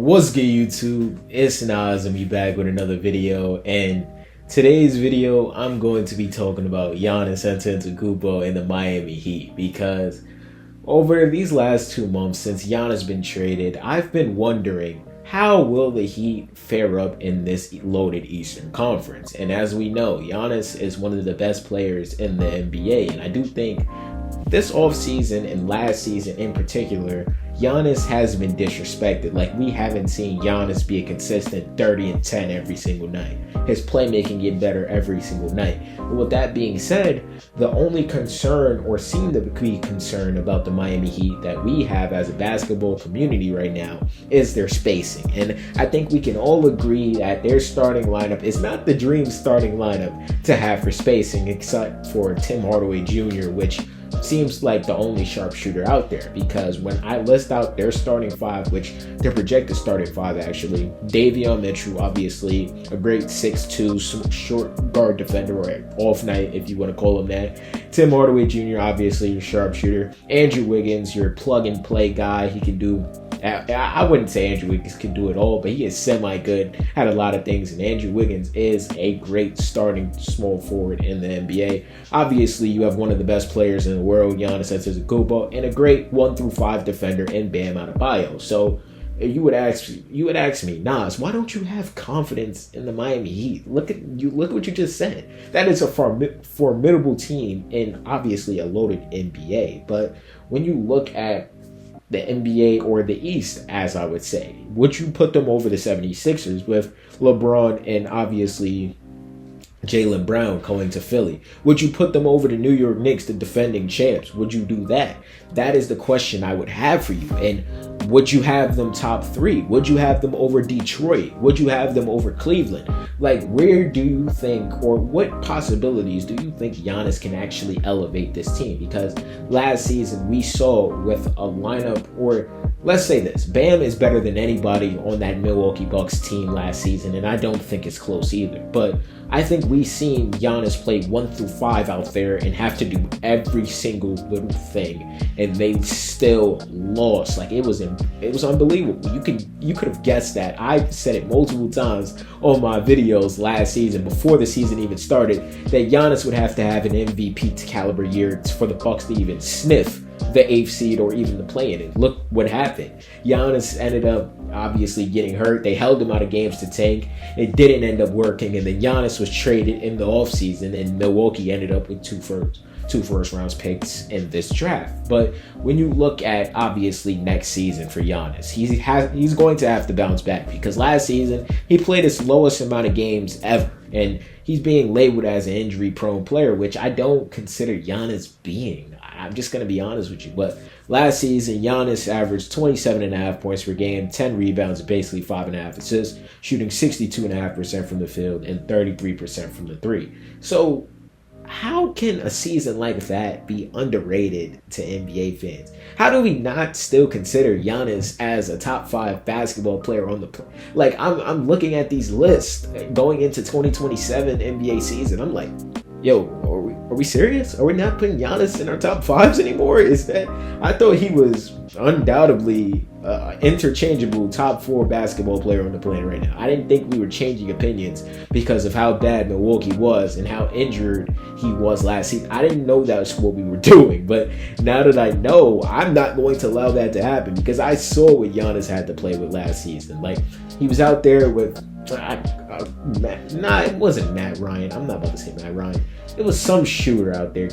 What's good, YouTube? It's Nas and we back with another video, and today's video I'm going to be talking about Giannis Antetokounmpo and the Miami Heat, because over these last 2 months since Giannis been traded, I've been wondering how will the Heat fare up in this loaded Eastern Conference. And as we know, Giannis is one of the best players in the NBA, and I do think this offseason and last season in particular, Giannis has been disrespected. Like, we haven't seen Giannis be a consistent 30 and 10 every single night. His playmaking get better every single night. But with that being said, the only concern, or seem to be concern, about the Miami Heat that we have as a basketball community right now is their spacing. And I think we can all agree that their starting lineup is not the dream starting lineup to have for spacing, except for Tim Hardaway Jr., which seems like the only sharpshooter out there, because when I list out their starting five, which their projected starting five actually, Davion Mitchell, obviously a great 6'2" short guard defender, or off night if you want to call him that. Tim Hardaway Jr., obviously your sharpshooter. Andrew Wiggins, your plug and play guy. He can do, I wouldn't say Andrew Wiggins can do it all, but he is semi-good at a lot of things, and Andrew Wiggins is a great starting small forward in the NBA. Obviously, you have one of the best players in the world, Giannis Antetokounmpo, and a great 1 through 5 defender in Bam Adebayo. So you would ask me, Nas, why don't you have confidence in the Miami Heat? Look what you just said. That is a formidable team in obviously a loaded NBA. But when you look at the NBA, or the East, as I would say, would you put them over the 76ers with LeBron and obviously Jaylen Brown going to Philly? Would you put them over the New York Knicks, the defending champs? Would you do that? That is the question I would have for you. And would you have them top 3? Would you have them over Detroit? Would you have them over Cleveland? Like, where do you think, or what possibilities do you think Giannis can actually elevate this team? Because last season we saw with a lineup, or let's say this, Bam is better than anybody on that Milwaukee Bucks team last season, and I don't think it's close either. But I think we've seen Giannis play 1 through 5 out there and have to do every single little thing, and they still lost. Like, it was unbelievable. You could have guessed that. I've said it multiple times on my videos last season, before the season even started, that Giannis would have to have an MVP caliber year for the Bucks to even sniff the 8th seed or even the play-in. And look what happened. Giannis ended up obviously getting hurt. They held him out of games to tank. It didn't end up working, and then Giannis was traded in the offseason, and Milwaukee ended up with two first round picks in this draft. But when you look at obviously next season for Giannis, he's going to have to bounce back, because last season he played his lowest amount of games ever, and he's being labeled as an injury prone player, which I don't consider Giannis being. I'm just going to be honest with you. But last season, Giannis averaged 27.5 points per game, 10 rebounds, basically 5.5 assists, shooting 62.5% from the field and 33% from the three. So how can a season like that be underrated to NBA fans? How do we not still consider Giannis as a top 5 basketball player on the like? I'm looking at these lists going into 2027 NBA season. I'm like, yo, are we serious? Are we not putting Giannis in our top 5s anymore? Is that, I thought he was undoubtedly interchangeable top 4 basketball player on the planet right now. I didn't think we were changing opinions because of how bad Milwaukee was and how injured he was last season. I didn't know that's what we were doing, but now that I know, I'm not going to allow that to happen, because I saw what Giannis had to play with last season. Like, he was out there with it wasn't Matt Ryan. I'm not about to say Matt Ryan. It was some shooter out there.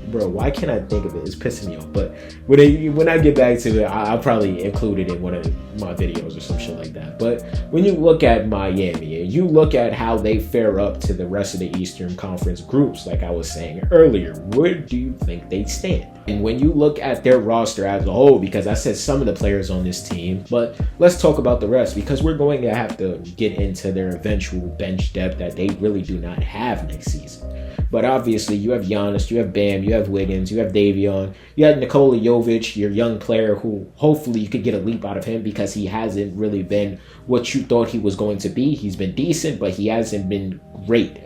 Bro, why can't I think of it? It's pissing me off. But when I get back to it, I'll probably include it in one of my videos or some shit like that. But when you look at Miami and you look at how they fare up to the rest of the Eastern Conference groups, like I was saying earlier, where do you think they stand? And when you look at their roster as a whole, because I said some of the players on this team, but let's talk about the rest, because we're going to have to get into their eventual bench depth that they really do not have next season. But obviously, you have Giannis, you have Bam, you have Wiggins, you have Davion, you have Nikola Jovic, your young player, who hopefully you could get a leap out of him, because he hasn't really been what you thought he was going to be. He's been decent, but he hasn't been great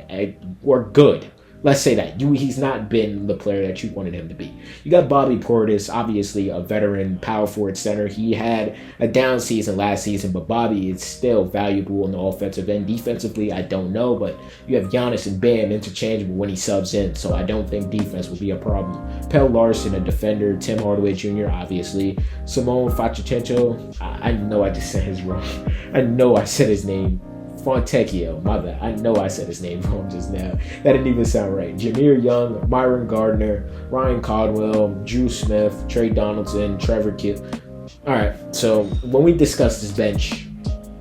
or good. Let's say that he's not been the player that you wanted him to be. You got Bobby Portis, obviously a veteran power forward center. He had a down season last season, but Bobby is still valuable on the offensive end. Defensively, I don't know, but you have Giannis and Bam interchangeable when he subs in, so I don't think defense will be a problem. Pelle Larsson, a defender. Tim Hardaway Jr., obviously. Simone Facicento, I know I just said his wrong. I know I said his name. Fontecchio, my bad. I know I said his name wrong just now. That didn't even sound right. Jameer Young, Myron Gardner, Ryan Caldwell, Drew Smith, Trey Donaldson, Trevor Kidd. All right, so when we discuss this bench,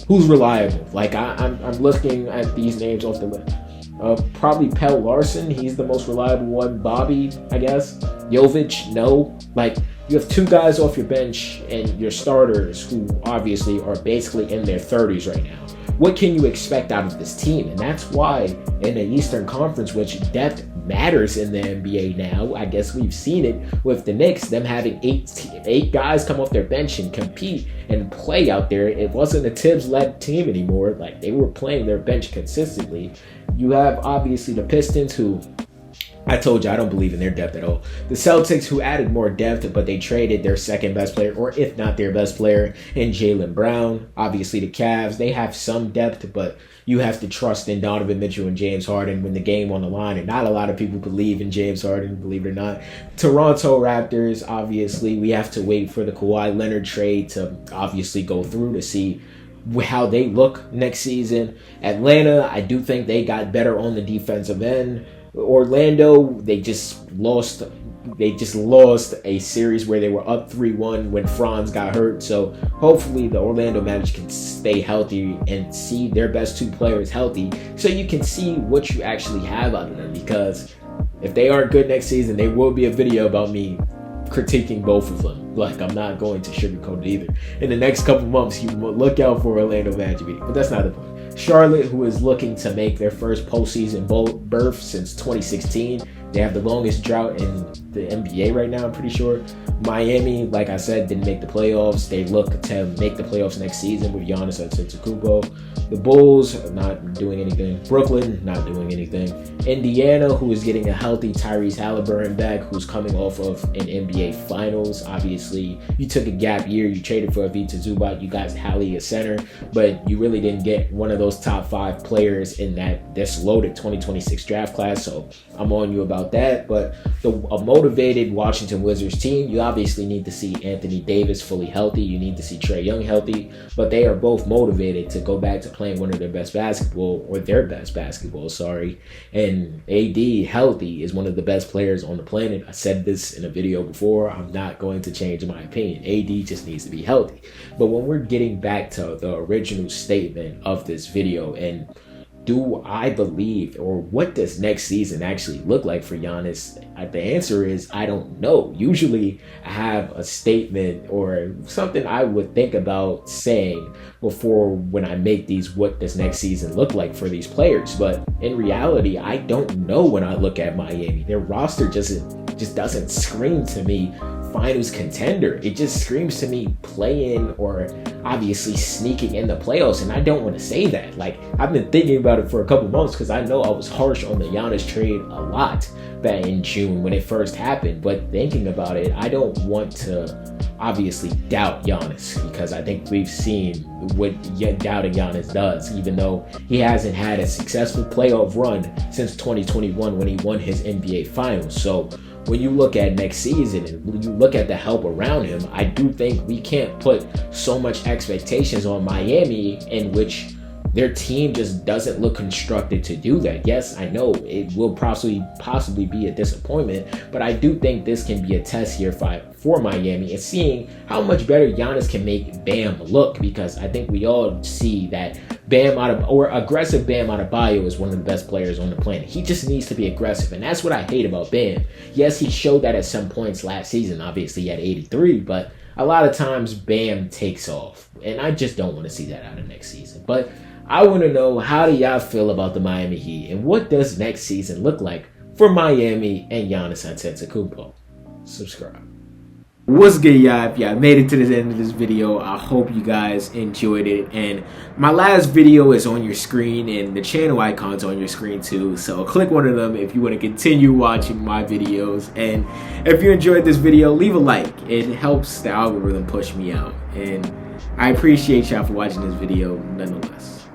who's reliable? Like, I'm looking at these names off the list. Probably Pelle Larsson. He's the most reliable one. Bobby, I guess. Jovic, no. Like, you have two guys off your bench and your starters who obviously are basically in their 30s right now. What can you expect out of this team? And that's why in the Eastern Conference, which depth matters in the NBA now, I guess we've seen it with the Knicks, them having eight guys come off their bench and compete and play out there. It wasn't a Tibbs-led team anymore. Like, they were playing their bench consistently. You have obviously the Pistons, who I told you I don't believe in their depth at all. The Celtics, who added more depth, but they traded their second best player, or if not their best player, in Jaylen Brown. Obviously the Cavs, they have some depth, but you have to trust in Donovan Mitchell and James Harden when the game on the line, and not a lot of people believe in James Harden, believe it or not. Toronto Raptors, obviously, we have to wait for the Kawhi Leonard trade to obviously go through to see how they look next season. Atlanta, I do think they got better on the defensive end. Orlando, they just lost a series where they were up 3-1 when Franz got hurt. So hopefully the Orlando Magic can stay healthy and see their best two players healthy, so you can see what you actually have out of them. Because if they aren't good next season, there will be a video about me critiquing both of them. Like, I'm not going to sugarcoat it either. In the next couple months, you will look out for Orlando Magic video, but that's not the point. Charlotte, who is looking to make their first postseason berth since 2016. They have the longest drought in the NBA right now, I'm pretty sure. Miami, like I said, didn't make the playoffs. They look to make the playoffs next season with Giannis Antetokounmpo. The Bulls are not doing anything. Brooklyn, not doing anything. Indiana, who is getting a healthy Tyrese Halliburton back, who's coming off of an NBA Finals. Obviously, you took a gap year. You traded for Ivica Zubac. You got Hallie, a center, but you really didn't get one of those top 5 players in this loaded 2026 draft class. So I'm on you about that. But a motivated Washington Wizards team, you obviously need to see Anthony Davis fully healthy. You need to see Trae Young healthy. But they are both motivated to go back to playing one of their best basketball, or their best basketball, sorry. And AD healthy is one of the best players on the planet. I said this in a video before. I'm not going to change my opinion. AD just needs to be healthy. But when we're getting back to the original statement of this video, and do I believe, or what does next season actually look like for Giannis? The answer is I don't know. Usually I have a statement or something I would think about saying before when I make these what does next season look like for these players. But in reality, I don't know when I look at Miami. Their roster just doesn't scream to me finals contender. It just screams to me playing or obviously sneaking in the playoffs, and I don't want to say that. Like, I've been thinking about it for a couple months because I know I was harsh on the Giannis trade a lot back in June when it first happened, but thinking about it, I don't want to obviously doubt Giannis, because I think we've seen what doubting Giannis does, even though he hasn't had a successful playoff run since 2021 when he won his NBA Finals. So when you look at next season and when you look at the help around him, I do think we can't put so much expectations on Miami in which their team just doesn't look constructed to do that. Yes, I know it will possibly be a disappointment, but I do think this can be a test here for Miami and seeing how much better Giannis can make Bam look, because I think we all see that aggressive Bam Adebayo is one of the best players on the planet. He just needs to be aggressive, and that's what I hate about Bam. Yes, he showed that at some points last season. Obviously, he had 83, but a lot of times Bam takes off, and I just don't want to see that out of next season. But I want to know, how do y'all feel about the Miami Heat, and what does next season look like for Miami and Giannis Antetokounmpo? Subscribe. What's good, y'all? If y'all made it to the end of this video, I hope you guys enjoyed it. And my last video is on your screen, and the channel icon's on your screen too. So click one of them if you want to continue watching my videos. And if you enjoyed this video, leave a like. It helps the algorithm push me out. And I appreciate y'all for watching this video nonetheless.